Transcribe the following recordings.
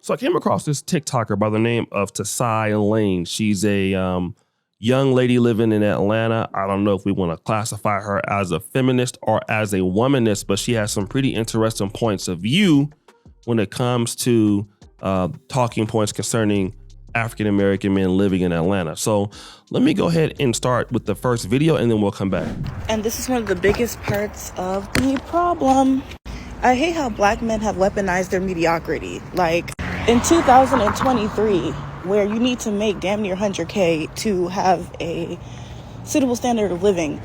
So I came across this TikToker by the name of Tasai Lane. She's a young lady living in Atlanta. I don't know if we want to classify her as a feminist or as a womanist, but she has some pretty interesting points of view when it comes to talking points concerning African-American men living in Atlanta. So let me go ahead and start with the first video and then we'll come back. And this is one of the biggest parts of the problem. I hate how black men have weaponized their mediocrity. Like in 2023, where you need to make damn near 100K to have a suitable standard of living.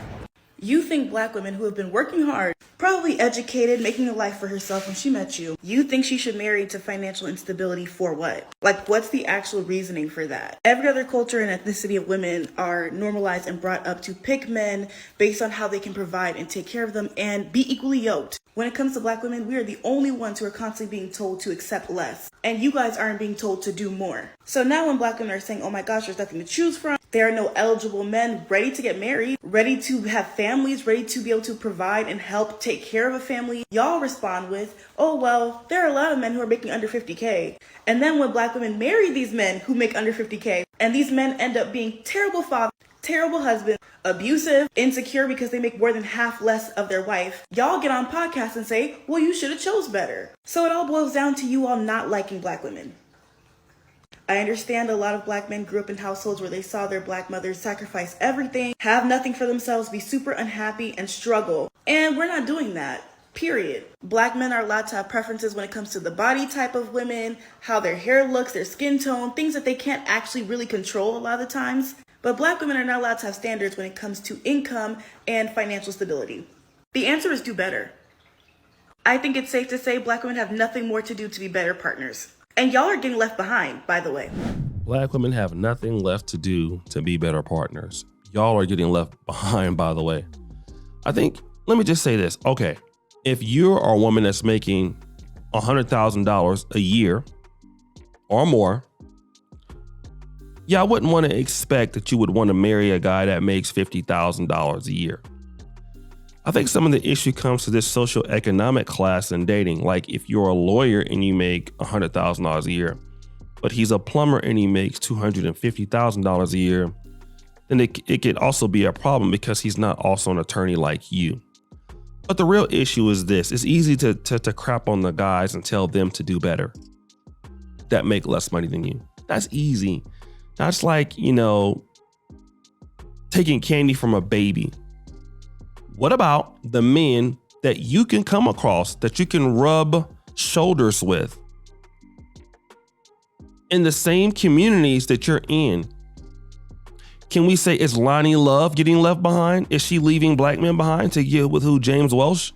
You think black women who have been working hard, probably educated, making a life for herself when she met you, you think she should marry to financial instability for what? Like, what's the actual reasoning for that? Every other culture and ethnicity of women are normalized and brought up to pick men based on how they can provide and take care of them and be equally yoked. When it comes to black women, we are the only ones who are constantly being told to accept less. And you guys aren't being told to do more. So now when black women are saying, oh my gosh, there's nothing to choose from, there are no eligible men ready to get married, ready to have families, ready to be able to provide and help take care of a family, y'all respond with, oh well, there are a lot of men who are making under 50K. And then when black women marry these men who make under 50K, and these men end up being terrible fathers, terrible husbands, abusive, insecure because they make more than half less of their wife, y'all get on podcasts and say, well, you should have chose better. So it all boils down to you all not liking black women. I understand a lot of black men grew up in households where they saw their black mothers sacrifice everything, have nothing for themselves, be super unhappy, and struggle. And we're not doing that. Period. Black men are allowed to have preferences when it comes to the body type of women, how their hair looks, their skin tone, things that they can't actually really control a lot of the times. But black women are not allowed to have standards when it comes to income and financial stability. The answer is do better. I think it's safe to say black women have nothing more to do to be better partners. And y'all are getting left behind, by the way. Black women have nothing left to do to be better partners. Y'all are getting left behind, by the way. I think, let me just say this. Okay, if you're a woman that's making $100,000 a year or more, yeah, I wouldn't want to expect that you would want to marry a guy that makes $50,000 a year. I think some of the issue comes to this socioeconomic class in dating. Like if you're a lawyer and you make $100,000 a year, but he's a plumber and he makes $250,000 a year, then it could also be a problem because he's not also an attorney like you. But the real issue is this. It's easy to crap on the guys and tell them to do better that make less money than you. That's easy. That's like, taking candy from a baby. What about the men that you can come across, that you can rub shoulders with in the same communities that you're in? Can we say, is Lonnie Love getting left behind? Is she leaving black men behind to get with who? James Welsh?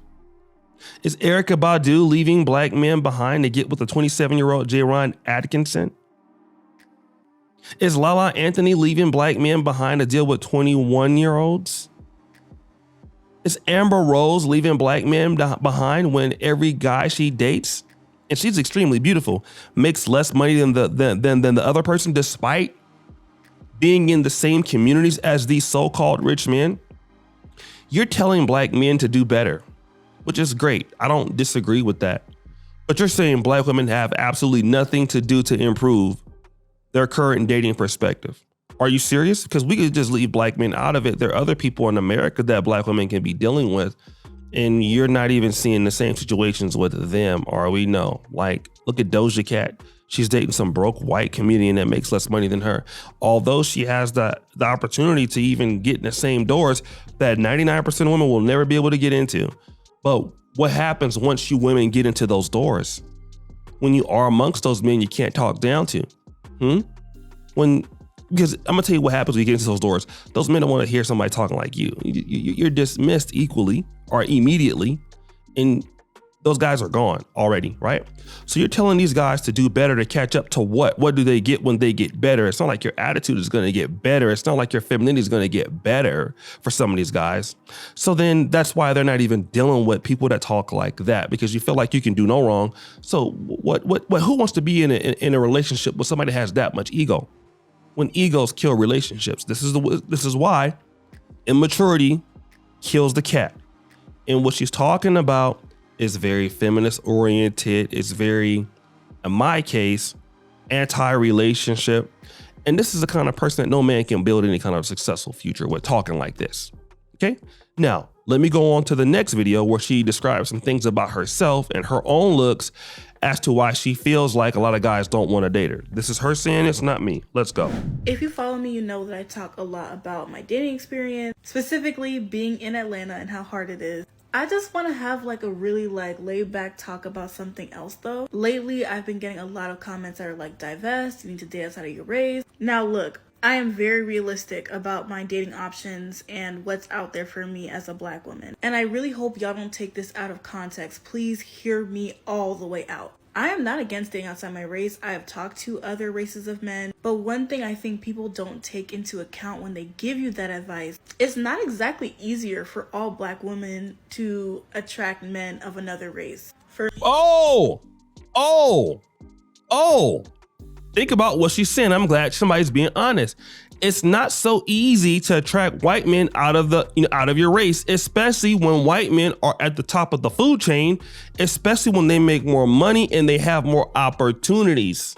Is Erykah Badu leaving black men behind to get with the 27-year-old J-Ron Atkinson? Is Lala Anthony leaving black men behind to deal with 21-year-olds? Is Amber Rose leaving black men behind when every guy she dates, and she's extremely beautiful, makes less money than the other person despite being in the same communities as these so-called rich men? You're telling black men to do better, which is great. I don't disagree with that. But you're saying black women have absolutely nothing to do to improve their current dating perspective. Are you serious? Because we could just leave black men out of it. There are other people in America that black women can be dealing with, and you're not even seeing the same situations with them, or we know. Like, look at Doja Cat. She's dating some broke white comedian that makes less money than her. Although she has the opportunity to even get in the same doors that 99% of women will never be able to get into. But what happens once you women get into those doors? When you are amongst those men you can't talk down to. Because I'm gonna tell you what happens when you get into those doors. Those men don't want to hear somebody talking like you. You're dismissed equally or immediately, and those guys are gone already, right? So you're telling these guys to do better to catch up to what? What do they get when they get better? It's not like your attitude is gonna get better. It's not like your femininity is gonna get better for some of these guys. So then that's why they're not even dealing with people that talk like that, because you feel like you can do no wrong. So what? Who wants to be in a relationship with somebody that has that much ego? When egos kill relationships, this is why immaturity kills the cat. And what she's talking about is very feminist oriented. It's very in my case, anti-relationship. And this is the kind of person that no man can build any kind of successful future with talking like this. Okay. Now, let me go on to the next video where she describes some things about herself and her own looks as to why she feels like a lot of guys don't want to date her. This is her saying, it's not me. Let's go. If you follow me, you know that I talk a lot about my dating experience, specifically being in Atlanta and how hard it is. I just want to have like a really like laid back talk about something else though. Lately, I've been getting a lot of comments that are like, divest, you need to date outside of your race. Now look, I am very realistic about my dating options and what's out there for me as a Black woman. And I really hope y'all don't take this out of context. Please hear me all the way out. I am not against dating outside my race. I have talked to other races of men. But one thing I think people don't take into account when they give you that advice, it's not exactly easier for all Black women to attract men of another race. Think about what she's saying. I'm glad somebody's being honest. It's not so easy to attract white men out of your race, especially when white men are at the top of the food chain, especially when they make more money and they have more opportunities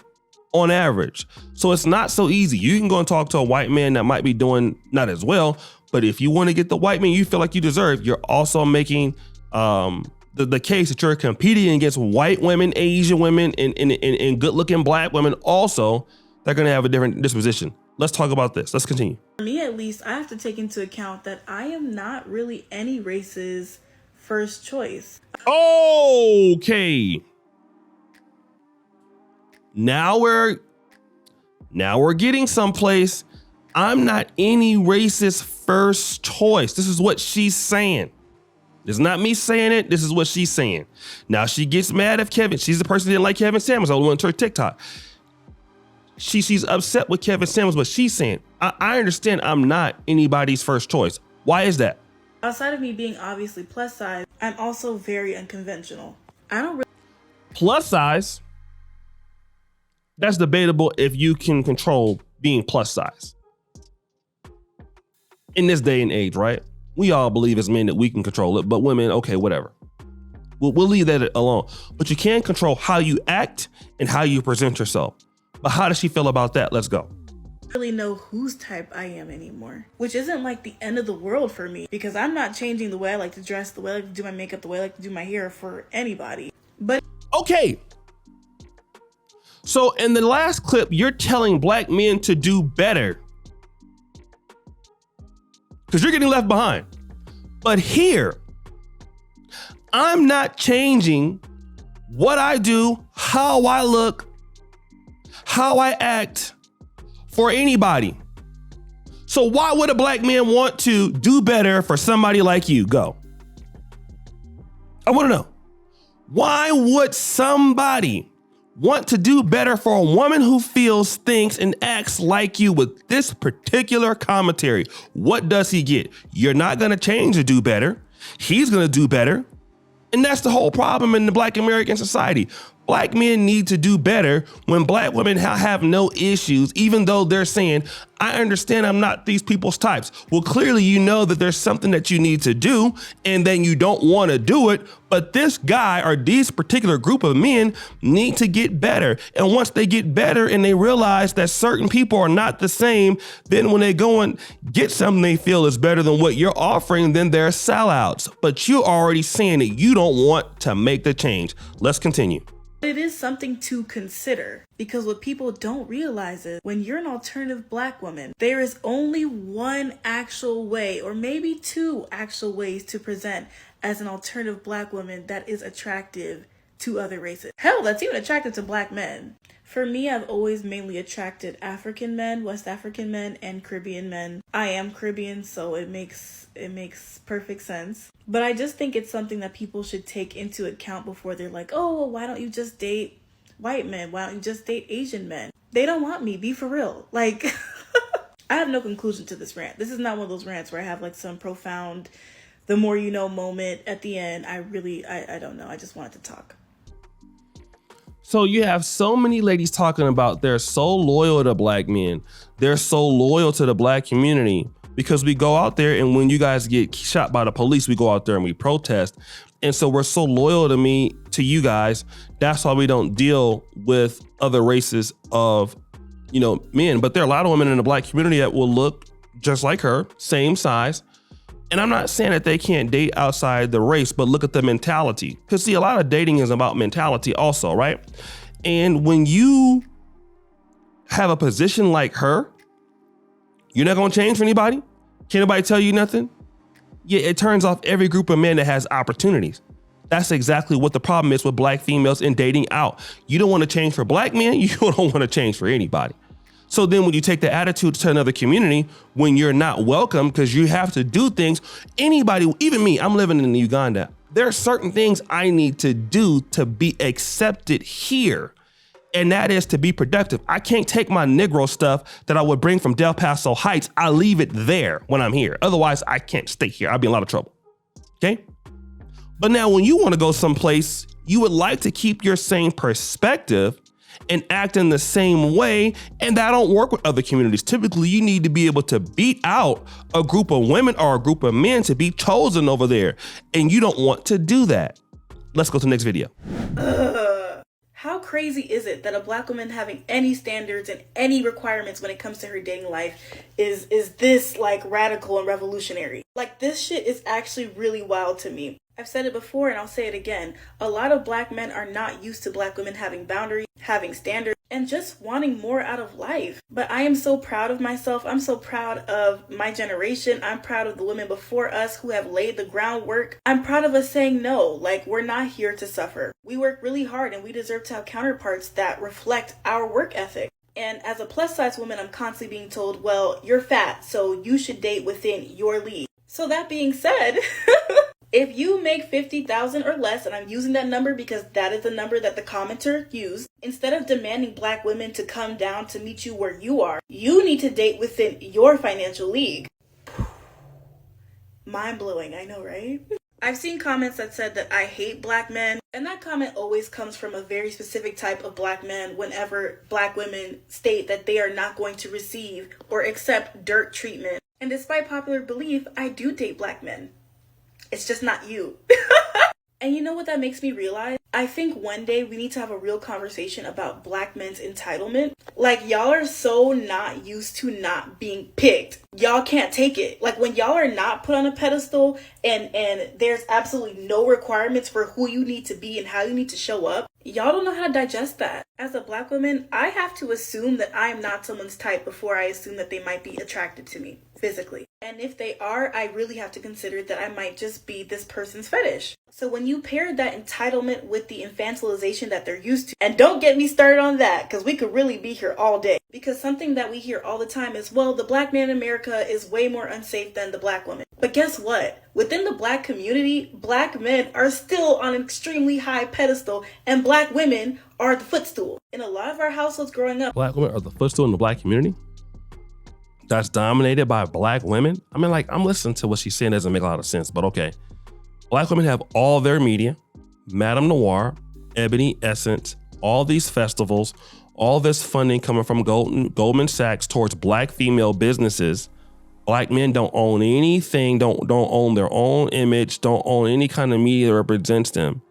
on average. So it's not so easy. You can go and talk to a white man that might be doing not as well, but if you want to get the white man you feel like you deserve, you're also making the case that you're competing against white women, Asian women, and good-looking Black women also. They're going to have a different disposition. Let's talk about this. Let's continue. For me, at least, I have to take into account that I am not really any race's first choice. Okay. Now we're getting someplace. I'm not any race's first choice. This is what she's saying. It's not me saying it. This is what she's saying. Now she gets mad at Kevin. She's the person who didn't like Kevin Samuels. I went to her TikTok. She's upset with Kevin Samuels, but she's saying, I understand I'm not anybody's first choice. Why is that? Outside of me being obviously plus size, I'm also very unconventional. I don't really... Plus size? That's debatable if you can control being plus size. In this day and age, right? We all believe as men that we can control it, but women, okay, whatever. We'll leave that alone. But you can control how you act and how you present yourself. But how does she feel about that? Let's go. Really know whose type I am anymore, which isn't like the end of the world for me, because I'm not changing the way I like to dress, the way I like to do my makeup, the way I like to do my hair for anybody. But okay. So in the last clip, you're telling Black men to do better because you're getting left behind. But here, I'm not changing what I do, how I look, how I act for anybody. So why would a Black man want to do better for somebody like you? Go. I want to know. Why would somebody want to do better for a woman who feels, thinks, and acts like you with this particular commentary? What does he get? You're not going to change to do better. He's going to do better. And that's the whole problem in the Black American society. Black men need to do better when Black women have no issues, even though they're saying, I understand I'm not these people's types. Well, clearly you know that there's something that you need to do and then you don't want to do it. But this guy or these particular group of men need to get better. And once they get better and they realize that certain people are not the same, then when they go and get something they feel is better than what you're offering, then they're sellouts. But you're already saying that you don't want to make the change. Let's continue. it is something to consider, because what people don't realize is when you're an alternative Black woman, there is only one actual way, or maybe two actual ways to present as an alternative Black woman that is attractive to other races. Hell, that's even attractive to Black men. For me, I've always mainly attracted African men, West African men, and Caribbean men. I am Caribbean, so it makes perfect sense. But I just think it's something that people should take into account before they're like, oh, well, why don't you just date white men? Why don't you just date Asian men? They don't want me. Be for real. Like, I have no conclusion to this rant. This is not one of those rants where I have like some profound, the more you know moment at the end. I don't know. I just wanted to talk. So you have so many ladies talking about they're so loyal to Black men. They're so loyal to the Black community. because we go out there, and when you guys get shot by the police, we go out there and we protest. And so we're so loyal to you guys. That's why we don't deal with other races of, men. But there are a lot of women in the black community that will look just like her, same size. And I'm not saying that they can't date outside the race, but look at the mentality. Because see, a lot of dating is about mentality also, right? And when you have a position like her, you're not going to change for anybody? Can't nobody tell you nothing? Yeah, it turns off every group of men that has opportunities. That's exactly what the problem is with black females in dating out. You don't want to change for black men. You don't want to change for anybody. So then when you take the attitude to another community, when you're not welcome because you have to do things, anybody, even me, I'm living in Uganda. There are certain things I need to do to be accepted here. And that is to be productive. I can't take my Negro stuff that I would bring from Del Paso Heights. I leave it there when I'm here. Otherwise, I can't stay here. I'll be in a lot of trouble. Okay? But now when you want to go someplace, you would like to keep your same perspective and act in the same way, and that don't work with other communities. Typically, you need to be able to beat out a group of women or a group of men to be chosen over there, and you don't want to do that. Let's go to the next video. How crazy is it that a black woman having any standards and any requirements when it comes to her dating life is this like radical and revolutionary? Like, this shit is actually really wild to me. I've said it before and I'll say it again. A lot of black men are not used to black women having boundaries, having standards, and just wanting more out of life. But I am so proud of myself. I'm so proud of my generation. I'm proud of the women before us who have laid the groundwork. I'm proud of us saying no, like, we're not here to suffer. We work really hard and we deserve to have counterparts that reflect our work ethic. And as a plus size woman, I'm constantly being told, well, you're fat, so you should date within your league. So that being said, if you make 50,000 or less, and I'm using that number because that is the number that the commenter used, instead of demanding black women to come down to meet you where you are, you need to date within your financial league. Mind blowing, I know, right? I've seen comments that said that I hate black men, and that comment always comes from a very specific type of black man whenever black women state that they are not going to receive or accept dirt treatment. And despite popular belief, I do date black men. It's just not you. And you know what that makes me realize? I think one day we need to have a real conversation about black men's entitlement. Like, y'all are so not used to not being picked. Y'all can't take it. Like, when y'all are not put on a pedestal and there's absolutely no requirements for who you need to be and how you need to show up, y'all don't know how to digest that. As a black woman, I have to assume that I am not someone's type before I assume that they might be attracted to me physically. And if they are, I really have to consider that I might just be this person's fetish. So when you pair that entitlement with the infantilization that they're used to, and don't get me started on that, because we could really be here all day. Because something that we hear all the time is, well, the black man in America is way more unsafe than the black woman. But guess what? Within the black community, black men are still on an extremely high pedestal, and black women are the footstool. In a lot of our households growing up, Black women are the footstool in the black community that's dominated by black women. I mean, like, I'm listening to what she's saying, doesn't make a lot of sense, but okay. Black women have all their media, Madame Noir, Ebony Essence, all these festivals, all this funding coming from Goldman Sachs towards black female businesses. Black men don't own anything, don't own their own image, don't own any kind of media that represents them.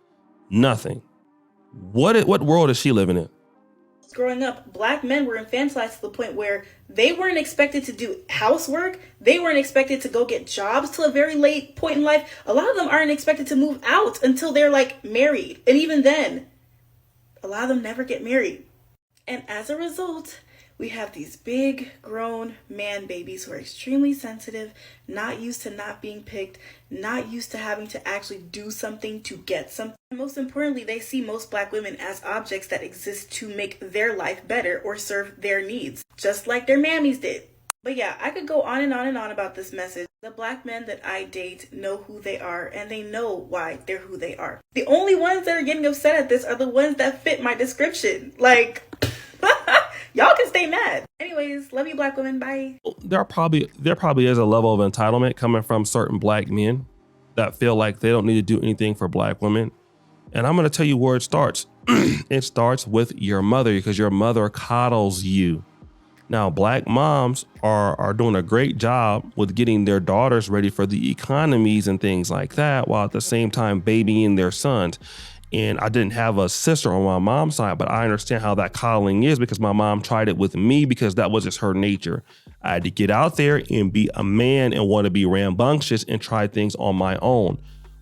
Nothing. What world is she living in? growing up, black men were infantilized to the point where they weren't expected to do housework. They weren't expected to go get jobs till a very late point in life. A lot of them aren't expected to move out until they're like married. And even then, a lot of them never get married. And as a result, we have these big grown man babies who are extremely sensitive, not used to not being picked, not used to having to actually do something to get something. And most importantly, they see most black women as objects that exist to make their life better or serve their needs, just like their mammies did. But yeah, I could go on and on and on about this message. The black men that I date know who they are, and they know why they're who they are. The only ones that are getting upset at this are the ones that fit my description. Like, y'all can stay mad. Anyways, love you, black women. Bye. There probably is a level of entitlement coming from certain black men that feel like they don't need to do anything for black women. And I'm going to tell you where it starts. It starts with your mother, because your mother coddles you. Now, black moms are doing a great job with getting their daughters ready for the economies and things like that, while at the same time babying their sons. And I didn't have a sister on my mom's side, but I understand how that coddling is because my mom tried it with me because that was just her nature. I had to get out there and be a man and want to be rambunctious and try things on my own.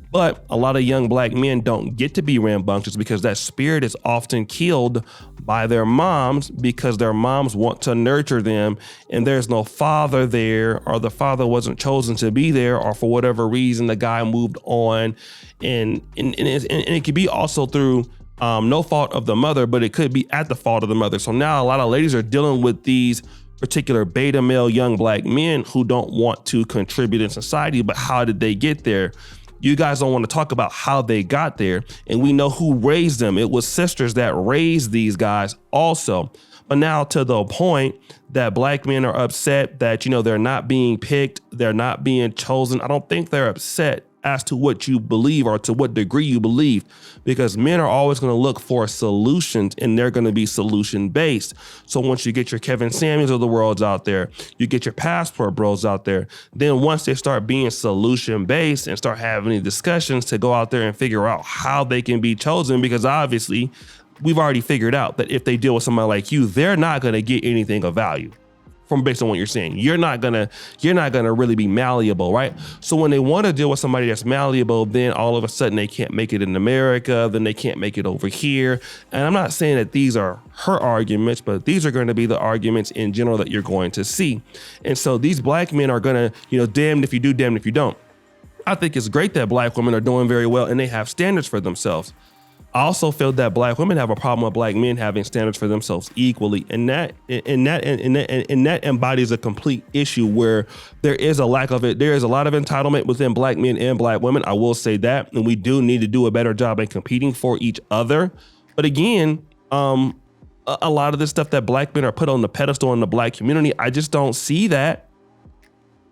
But a lot of young black men don't get to be rambunctious because that spirit is often killed by their moms because their moms want to nurture them and there's no father there, or the father wasn't chosen to be there, or for whatever reason the guy moved on. And it could be also through no fault of the mother, but it could be at the fault of the mother. So now a lot of ladies are dealing with these particular beta male young black men who don't want to contribute in society, but how did they get there? You guys don't want to talk about how they got there. And we know who raised them. It was sisters that raised these guys also. But now to the point that black men are upset that, they're not being picked, they're not being chosen. I don't think they're upset as to what you believe or to what degree you believe, because men are always going to look for solutions and they're going to be solution based. So once you get your Kevin Samuels of the world out there, you get your passport bros out there, then once they start being solution based and start having discussions to go out there and figure out how they can be chosen, because obviously we've already figured out that if they deal with somebody like you, they're not going to get anything of value. From based on what you're saying, you're not gonna really be malleable, right? So when they want to deal with somebody that's malleable, then all of a sudden they can't make it in America, then they can't make it over here. And I'm not saying that these are her arguments, but these are going to be the arguments in general that you're going to see. And so these black men are gonna, damned if you do, damned if you don't. I think it's great that black women are doing very well and they have standards for themselves. I also feel that black women have a problem with black men having standards for themselves equally, and that embodies a complete issue where there is a lack of it. There is a lot of entitlement within black men and black women. I will say that, and we do need to do a better job in competing for each other. But again, a lot of this stuff that black men are put on the pedestal in the black community, I just don't see that.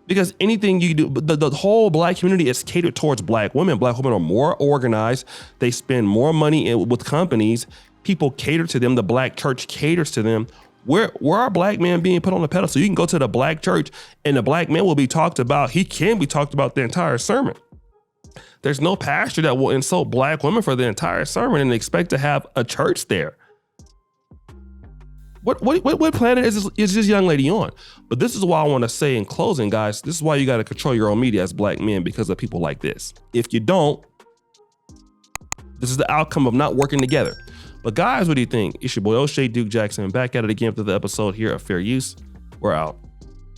Because anything you do, the whole black community is catered towards black women. Black women are more organized. They spend more money with companies. People cater to them. The black church caters to them. Where are black men being put on the pedestal? You can go to the black church and the black man will be talked about. He can be talked about the entire sermon. There's no pastor that will insult black women for the entire sermon and expect to have a church there. What planet is this young lady on? But this is why I want to say in closing, guys, this is why you got to control your own media as black men, because of people like this. If you don't, this is the outcome of not working together. But guys, what do you think? It's your boy O'Shea Duke Jackson, back at it again for the episode here of Fair Use. We're out.